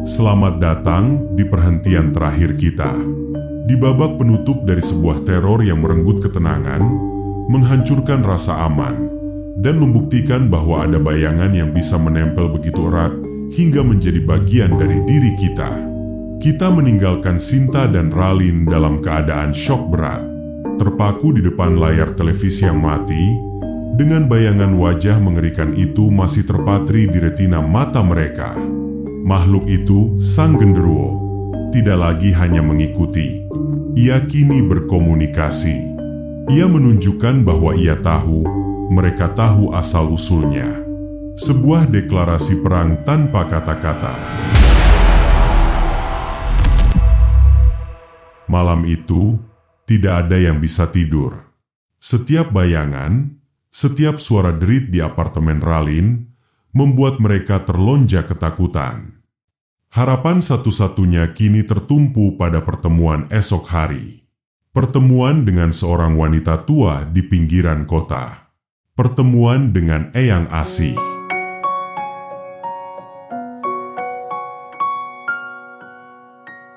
Selamat datang di perhentian terakhir kita. Di babak penutup dari sebuah teror yang merenggut ketenangan, menghancurkan rasa aman, dan membuktikan bahwa ada bayangan yang bisa menempel begitu erat hingga menjadi bagian dari diri kita. Kita meninggalkan Sinta dan Ralin dalam keadaan syok berat, terpaku di depan layar televisi yang mati, dengan bayangan wajah mengerikan itu masih terpatri di retina mata mereka. Makhluk itu, sang genderuwo, tidak lagi hanya mengikuti. Ia kini berkomunikasi. Ia menunjukkan bahwa ia tahu, mereka tahu asal-usulnya. Sebuah deklarasi perang tanpa kata-kata. Malam itu, tidak ada yang bisa tidur. Setiap bayangan, setiap suara derit di apartemen Ralin, membuat mereka terlonjak ketakutan. Harapan satu-satunya kini tertumpu pada pertemuan esok hari. Pertemuan dengan seorang wanita tua di pinggiran kota. Pertemuan dengan Eyang Asih.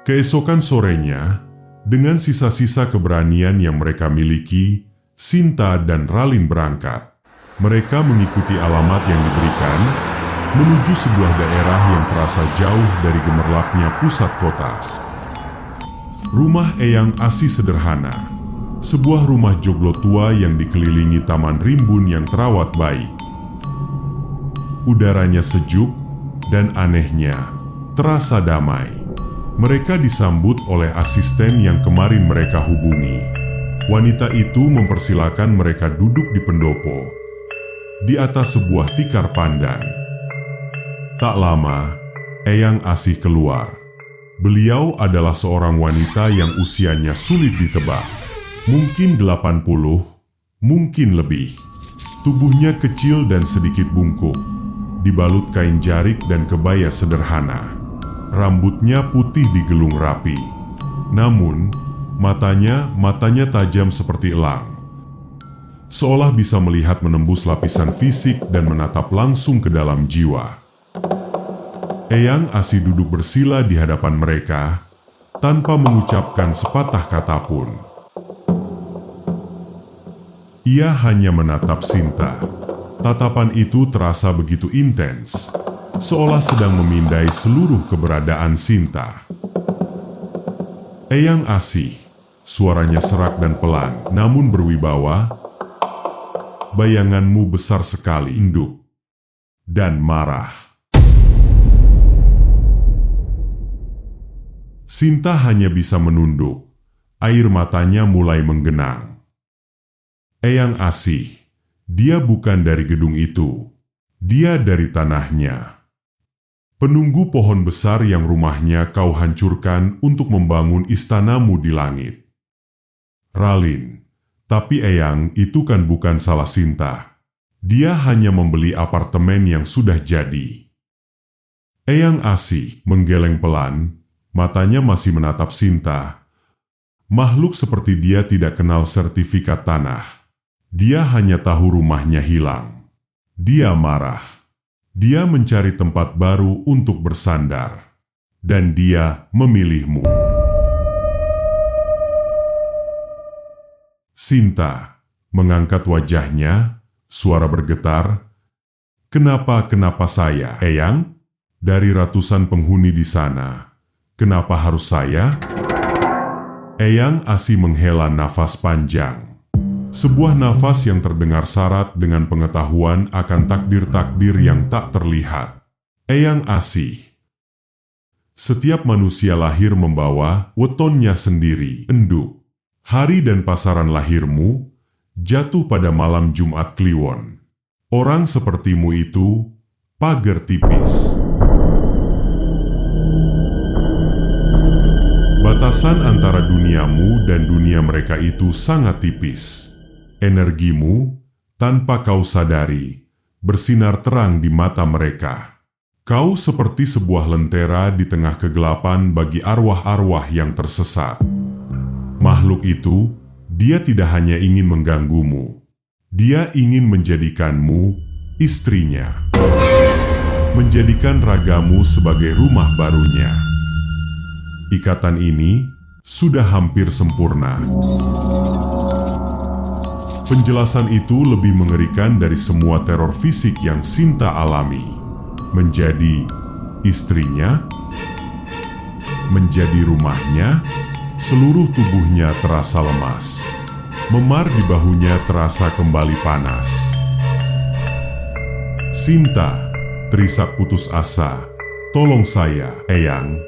Keesokan sorenya, dengan sisa-sisa keberanian yang mereka miliki, Sinta dan Ralin berangkat. Mereka mengikuti alamat yang diberikan, menuju sebuah daerah yang terasa jauh dari gemerlapnya pusat kota. Rumah Eyang Asih sederhana, sebuah rumah joglo tua yang dikelilingi taman rimbun yang terawat baik. Udaranya sejuk, dan anehnya, terasa damai. Mereka disambut oleh asisten yang kemarin mereka hubungi. Wanita itu mempersilakan mereka duduk di pendopo, di atas sebuah tikar pandan. Tak lama, Eyang Asih keluar. Beliau adalah seorang wanita yang usianya sulit ditebak. Mungkin 80, mungkin lebih. Tubuhnya kecil dan sedikit bungkuk, dibalut kain jarik dan kebaya sederhana. Rambutnya putih digelung rapi. Namun, matanya tajam seperti elang. Seolah bisa melihat menembus lapisan fisik dan menatap langsung ke dalam jiwa. Eyang Asih duduk bersila di hadapan mereka, tanpa mengucapkan sepatah kata pun. Ia hanya menatap Sinta. Tatapan itu terasa begitu intens, seolah sedang memindai seluruh keberadaan Sinta. Eyang Asih, suaranya serak dan pelan, namun berwibawa. Bayanganmu besar sekali, induk, dan marah. Sinta hanya bisa menunduk, air matanya mulai menggenang. Eyang Asih, dia bukan dari gedung itu, dia dari tanahnya. Penunggu pohon besar yang rumahnya kau hancurkan untuk membangun istanamu di langit. Ralin, tapi Eyang, itu kan bukan salah Sinta. Dia hanya membeli apartemen yang sudah jadi. Eyang Asih menggeleng pelan, matanya masih menatap Sinta. Makhluk seperti dia tidak kenal sertifikat tanah. Dia hanya tahu rumahnya hilang. Dia marah. Dia mencari tempat baru untuk bersandar. Dan dia memilihmu. Sinta mengangkat wajahnya, suara bergetar. Kenapa saya, Eyang? Dari ratusan penghuni di sana, kenapa harus saya? Eyang Asih menghela nafas panjang. Sebuah nafas yang terdengar syarat dengan pengetahuan akan takdir-takdir yang tak terlihat. Eyang Asih. Setiap manusia lahir membawa wetonnya sendiri, enduk. Hari dan pasaran lahirmu jatuh pada malam Jumat Kliwon. Orang sepertimu itu pagar tipis. Batasan antara duniamu dan dunia mereka itu sangat tipis. Energimu, tanpa kau sadari, bersinar terang di mata mereka. Kau seperti sebuah lentera di tengah kegelapan bagi arwah-arwah yang tersesat. Makhluk itu, dia tidak hanya ingin mengganggumu. Dia ingin menjadikanmu istrinya, menjadikan ragamu sebagai rumah barunya. Ikatan ini sudah hampir sempurna. Penjelasan itu lebih mengerikan dari semua teror fisik yang Sinta alami. Menjadi istrinya, menjadi rumahnya, seluruh tubuhnya terasa lemas. Memar di bahunya terasa kembali panas. Sinta terisak putus asa. Tolong saya, Eyang.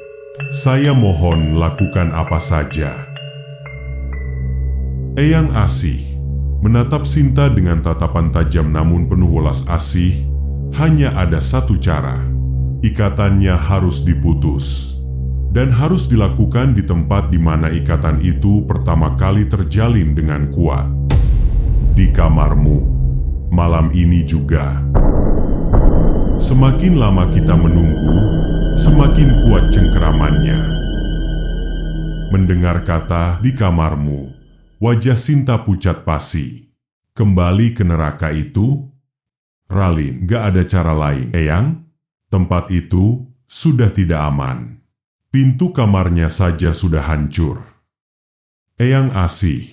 Saya mohon lakukan apa saja. Eyang Asih menatap Sinta dengan tatapan tajam namun penuh welas asih. Hanya ada satu cara. Ikatannya harus diputus. Dan harus dilakukan di tempat di mana ikatan itu pertama kali terjalin dengan kuat. Di kamarmu. Malam ini juga. Semakin lama kita menunggu, semakin kuat cengkeramannya. Mendengar kata di kamarmu, wajah Sinta pucat pasi. Kembali ke neraka itu? Ralin, gak ada cara lain, Eyang. Tempat itu sudah tidak aman. Pintu kamarnya saja sudah hancur. Eyang Asih,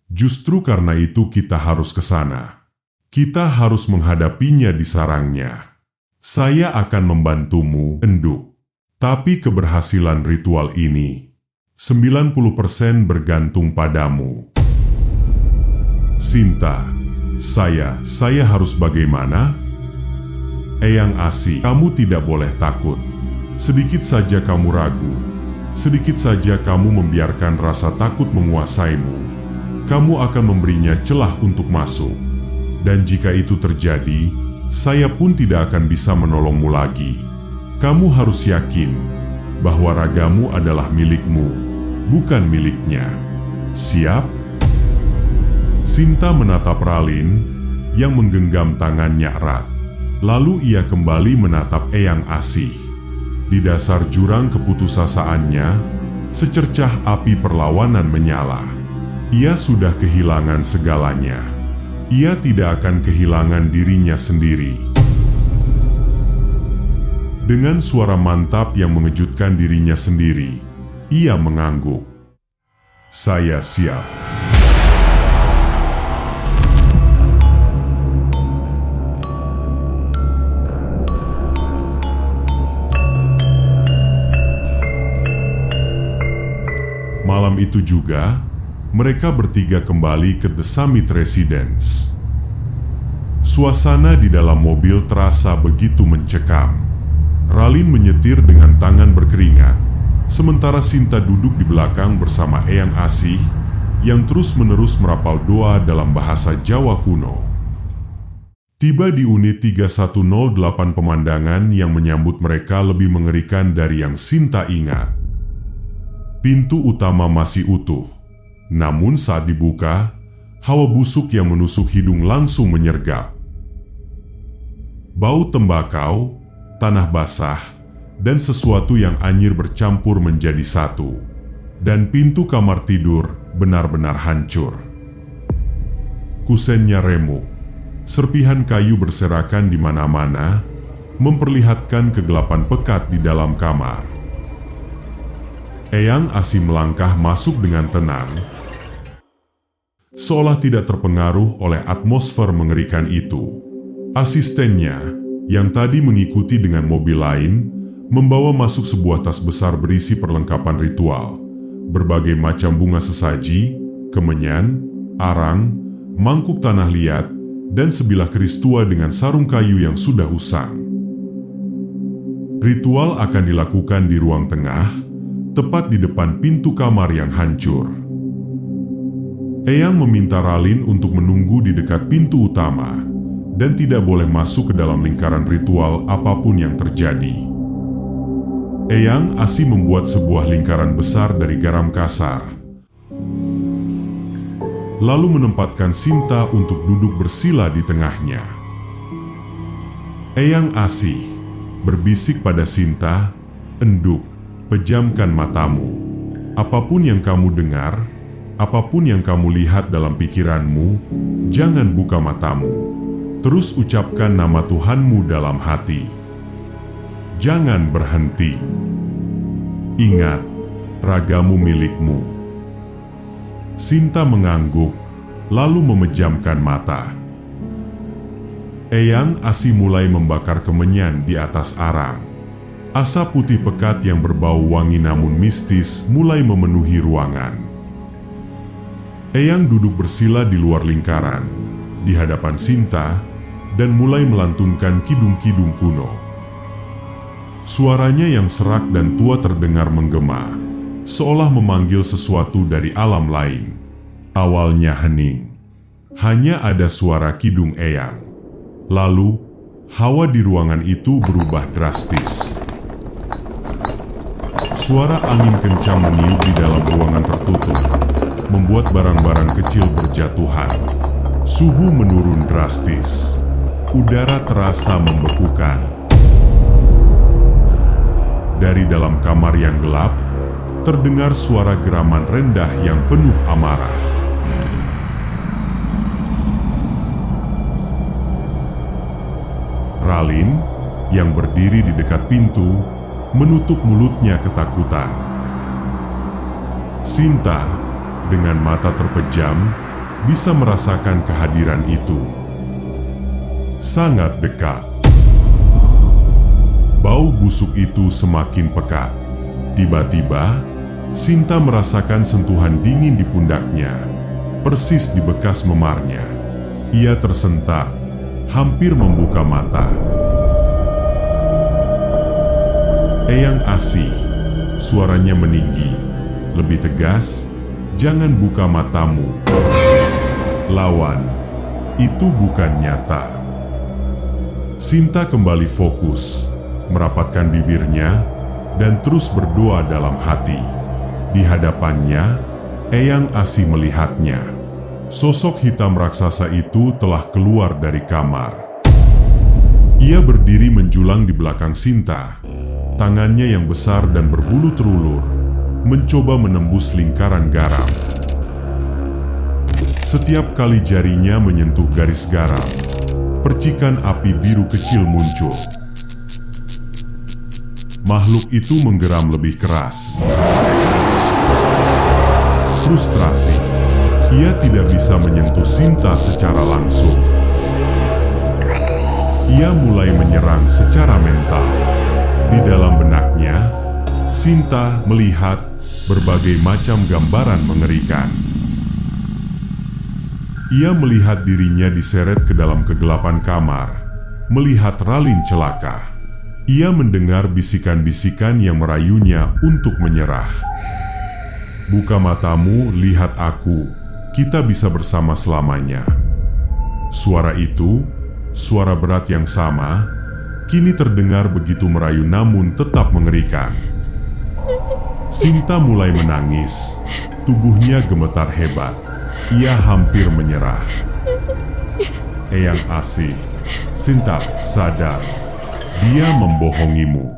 justru karena itu kita harus ke sana. Kita harus menghadapinya di sarangnya. Saya akan membantumu, Enduk. Tapi keberhasilan ritual ini 90% bergantung padamu. Sinta, saya harus bagaimana? Eyang Asih, kamu tidak boleh takut. Sedikit saja kamu ragu, sedikit saja kamu membiarkan rasa takut menguasaimu, kamu akan memberinya celah untuk masuk. Dan jika itu terjadi, saya pun tidak akan bisa menolongmu lagi. Kamu harus yakin bahwa ragamu adalah milikmu, bukan miliknya. Siap? Sinta menatap Ralin yang menggenggam tangannya erat. Lalu ia kembali menatap Eyang Asih. Di dasar jurang keputusasaannya, secercah api perlawanan menyala. Ia sudah kehilangan segalanya. Ia tidak akan kehilangan dirinya sendiri. Dengan suara mantap yang mengejutkan dirinya sendiri, ia mengangguk. Saya siap. Malam itu juga, mereka bertiga kembali ke The Summit Residence. Suasana di dalam mobil terasa begitu mencekam. Ralin menyetir dengan tangan berkeringat, sementara Sinta duduk di belakang bersama Eyang Asih yang terus-menerus merapal doa dalam bahasa Jawa kuno. Tiba di unit 3108, pemandangan yang menyambut mereka lebih mengerikan dari yang Sinta ingat. Pintu utama masih utuh, namun saat dibuka, hawa busuk yang menusuk hidung langsung menyergap. Bau tembakau, tanah basah, dan sesuatu yang anyir bercampur menjadi satu. Dan pintu kamar tidur benar-benar hancur. Kusennya remuk, serpihan kayu berserakan di mana-mana, memperlihatkan kegelapan pekat di dalam kamar. Eyang Asih melangkah masuk dengan tenang, seolah tidak terpengaruh oleh atmosfer mengerikan itu. Asistennya, yang tadi mengikuti dengan mobil lain, membawa masuk sebuah tas besar berisi perlengkapan ritual, berbagai macam bunga sesaji, kemenyan, arang, mangkuk tanah liat, dan sebilah keris tua dengan sarung kayu yang sudah usang. Ritual akan dilakukan di ruang tengah, tepat di depan pintu kamar yang hancur. Eyang meminta Ralin untuk menunggu di dekat pintu utama dan tidak boleh masuk ke dalam lingkaran ritual apapun yang terjadi. Eyang Asih membuat sebuah lingkaran besar dari garam kasar, lalu menempatkan Sinta untuk duduk bersila di tengahnya. Eyang Asih berbisik pada Sinta, "Enduk, pejamkan matamu. Apapun yang kamu dengar, apapun yang kamu lihat dalam pikiranmu, jangan buka matamu. Terus ucapkan nama Tuhanmu dalam hati. Jangan berhenti. Ingat, ragamu milikmu. Sinta mengangguk, lalu memejamkan mata. Eyang Asih mulai membakar kemenyan di atas arang. Asap putih pekat yang berbau wangi namun mistis mulai memenuhi ruangan. Eyang duduk bersila di luar lingkaran, di hadapan Sinta, dan mulai melantunkan kidung-kidung kuno. Suaranya yang serak dan tua terdengar menggema, seolah memanggil sesuatu dari alam lain. Awalnya hening, hanya ada suara kidung Eyang. Lalu, hawa di ruangan itu berubah drastis. Suara angin kencang meniup di dalam ruangan tertutup, membuat barang-barang kecil berjatuhan. Suhu menurun drastis. Udara terasa membekukan. Dari dalam kamar yang gelap, terdengar suara geraman rendah yang penuh amarah. Ralin, yang berdiri di dekat pintu, menutup mulutnya ketakutan. Sinta, dengan mata terpejam, bisa merasakan kehadiran itu. Sangat dekat. Bau busuk itu semakin pekat. Tiba-tiba, Sinta merasakan sentuhan dingin di pundaknya, persis di bekas memarnya. Ia tersentak, hampir membuka mata. Eyang Asih, suaranya meninggi, lebih tegas, jangan buka matamu. Lawan, itu bukan nyata. Sinta kembali fokus, merapatkan bibirnya, dan terus berdoa dalam hati. Di hadapannya, Eyang Asih melihatnya. Sosok hitam raksasa itu telah keluar dari kamar. Ia berdiri menjulang di belakang Sinta. Tangannya yang besar dan berbulu terulur mencoba menembus lingkaran garam. Setiap kali jarinya menyentuh garis garam, percikan api biru kecil muncul. Makhluk itu menggeram lebih keras. Frustrasi, ia tidak bisa menyentuh Sinta secara langsung. Ia mulai menyerang secara mental. Di dalam benaknya, Sinta melihat berbagai macam gambaran mengerikan. Ia melihat dirinya diseret ke dalam kegelapan kamar, melihat Ralin celaka. Ia mendengar bisikan-bisikan yang merayunya untuk menyerah. Buka matamu, lihat aku, kita bisa bersama selamanya. Suara itu, suara berat yang sama, kini terdengar begitu merayu namun tetap mengerikan. Sinta mulai menangis, tubuhnya gemetar hebat. Ia hampir menyerah. Eyang Asih, Sinta, sadar. Dia membohongimu.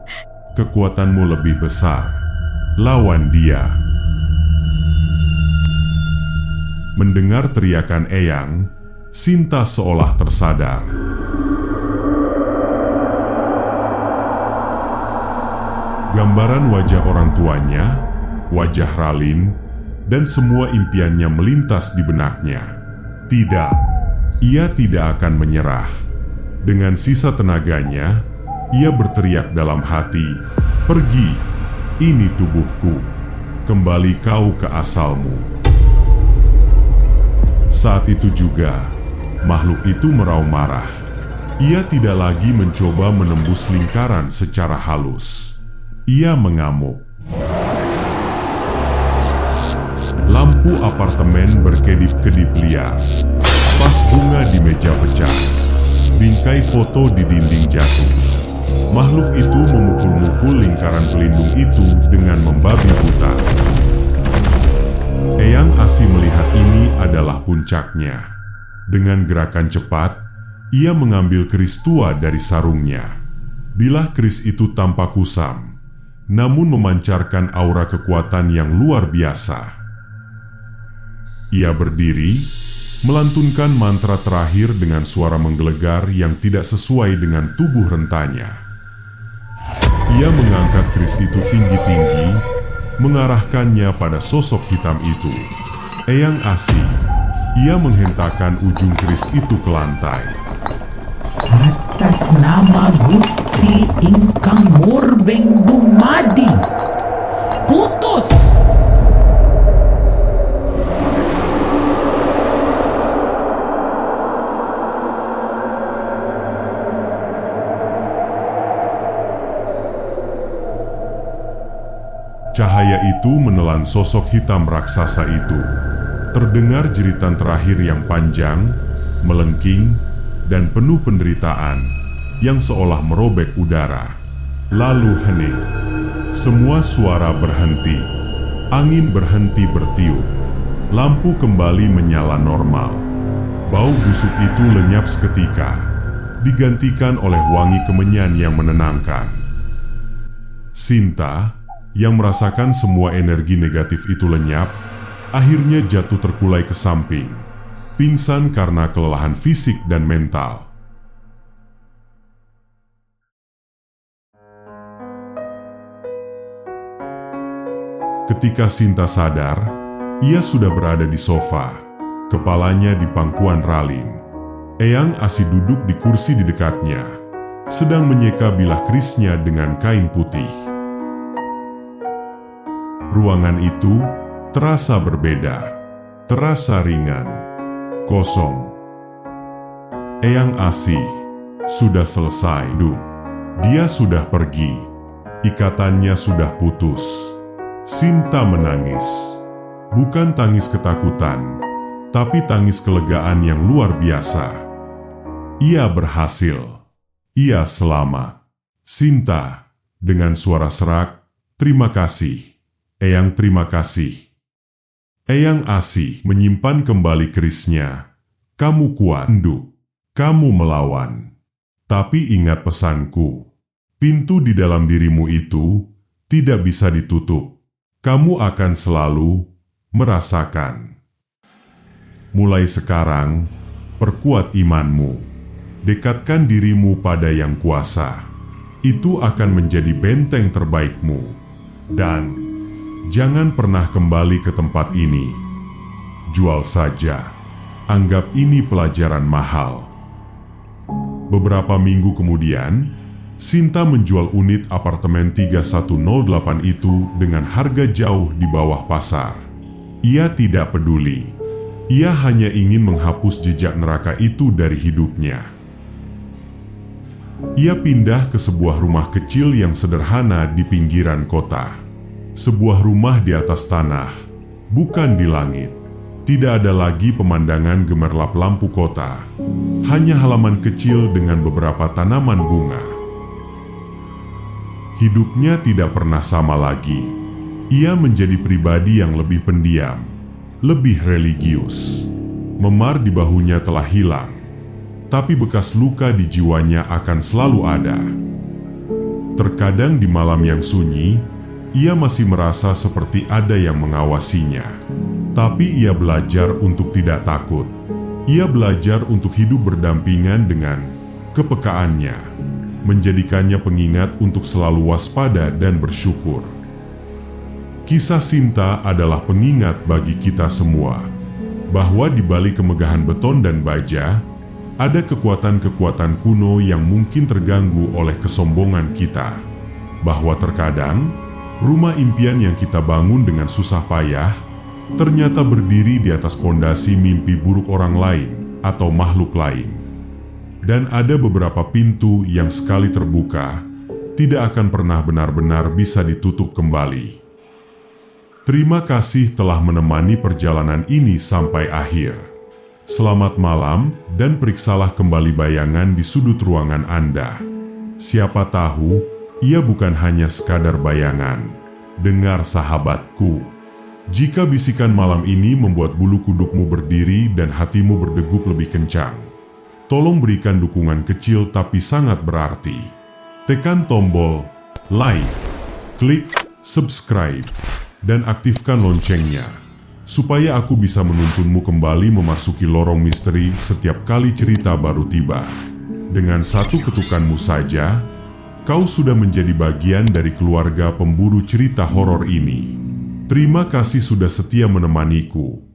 Kekuatanmu lebih besar. Lawan dia. Mendengar teriakan Eyang, Sinta seolah tersadar. Gambaran wajah orang tuanya, wajah Ralin, dan semua impiannya melintas di benaknya. Tidak, ia tidak akan menyerah. Dengan sisa tenaganya, ia berteriak dalam hati, "Pergi, ini tubuhku. Kembali kau ke asalmu." Saat itu juga, makhluk itu meraung marah. Ia tidak lagi mencoba menembus lingkaran secara halus. Ia mengamuk. Lampu apartemen berkedip-kedip liar. Vas bunga di meja pecah. Bingkai foto di dinding jatuh. Makhluk itu memukul-mukul lingkaran pelindung itu dengan membabi buta. Eyang Asih melihat ini adalah puncaknya. Dengan gerakan cepat, ia mengambil keris tua dari sarungnya. Bilah keris itu tampak kusam, namun memancarkan aura kekuatan yang luar biasa. Ia berdiri, melantunkan mantra terakhir dengan suara menggelegar yang tidak sesuai dengan tubuh rentanya. Ia mengangkat keris itu tinggi-tinggi, mengarahkannya pada sosok hitam itu. Eyang Asih, ia menghentakkan ujung keris itu ke lantai. Atas nama Gusti ingkang murbeng dumadi, putus! Cahaya itu menelan sosok hitam raksasa itu. Terdengar jeritan terakhir yang panjang, melengking, dan penuh penderitaan yang seolah merobek udara. Lalu hening. Semua suara berhenti. Angin berhenti bertiup. Lampu kembali menyala normal. Bau busuk itu lenyap seketika, digantikan oleh wangi kemenyan yang menenangkan. Sinta, yang merasakan semua energi negatif itu lenyap, akhirnya jatuh terkulai ke samping, pingsan karena kelelahan fisik dan mental. Ketika Sinta sadar, ia sudah berada di sofa, kepalanya di pangkuan ralin. Eyang Asih duduk di kursi di dekatnya, sedang menyeka bilah kerisnya dengan kain putih. Ruangan itu terasa berbeda, terasa ringan, kosong. Eyang Asih sudah selesai, Dia sudah pergi, ikatannya sudah putus. Sinta menangis, bukan tangis ketakutan, tapi tangis kelegaan yang luar biasa. Ia berhasil, ia selamat. Sinta dengan suara serak, "Terima kasih, Eyang, terima kasih." Eyang Asih menyimpan kembali kerisnya. "Kamu kuat, Nduk. Kamu melawan. Tapi ingat pesanku. Pintu di dalam dirimu itu tidak bisa ditutup. Kamu akan selalu merasakan. Mulai sekarang, perkuat imanmu. Dekatkan dirimu pada Yang Kuasa. Itu akan menjadi benteng terbaikmu. Dan jangan pernah kembali ke tempat ini. Jual saja. Anggap ini pelajaran mahal." Beberapa minggu kemudian, Sinta menjual unit apartemen 3108 itu dengan harga jauh di bawah pasar. Ia tidak peduli. Ia hanya ingin menghapus jejak neraka itu dari hidupnya. Ia pindah ke sebuah rumah kecil yang sederhana di pinggiran kota. Sebuah rumah di atas tanah, bukan di langit. Tidak ada lagi pemandangan gemerlap lampu kota, hanya halaman kecil dengan beberapa tanaman bunga. Hidupnya tidak pernah sama lagi. Ia menjadi pribadi yang lebih pendiam, lebih religius. Memar di bahunya telah hilang, tapi bekas luka di jiwanya akan selalu ada. Terkadang di malam yang sunyi, ia masih merasa seperti ada yang mengawasinya. Tapi ia belajar untuk tidak takut. Ia belajar untuk hidup berdampingan dengan kepekaannya, menjadikannya pengingat untuk selalu waspada dan bersyukur. Kisah Sinta adalah pengingat bagi kita semua, bahwa di balik kemegahan beton dan baja, ada kekuatan-kekuatan kuno yang mungkin terganggu oleh kesombongan kita. Bahwa terkadang, rumah impian yang kita bangun dengan susah payah ternyata berdiri di atas pondasi mimpi buruk orang lain atau makhluk lain. Dan ada beberapa pintu yang sekali terbuka, tidak akan pernah benar-benar bisa ditutup kembali. Terima kasih telah menemani perjalanan ini sampai akhir. Selamat malam dan periksalah kembali bayangan di sudut ruangan Anda. Siapa tahu, ia bukan hanya sekadar bayangan. Dengar sahabatku. Jika bisikan malam ini membuat bulu kudukmu berdiri dan hatimu berdegup lebih kencang, tolong berikan dukungan kecil tapi sangat berarti. Tekan tombol like, klik subscribe, dan aktifkan loncengnya, supaya aku bisa menuntunmu kembali memasuki lorong misteri setiap kali cerita baru tiba. Dengan satu ketukanmu saja, kau sudah menjadi bagian dari keluarga pemburu cerita horor ini. Terima kasih sudah setia menemaniku.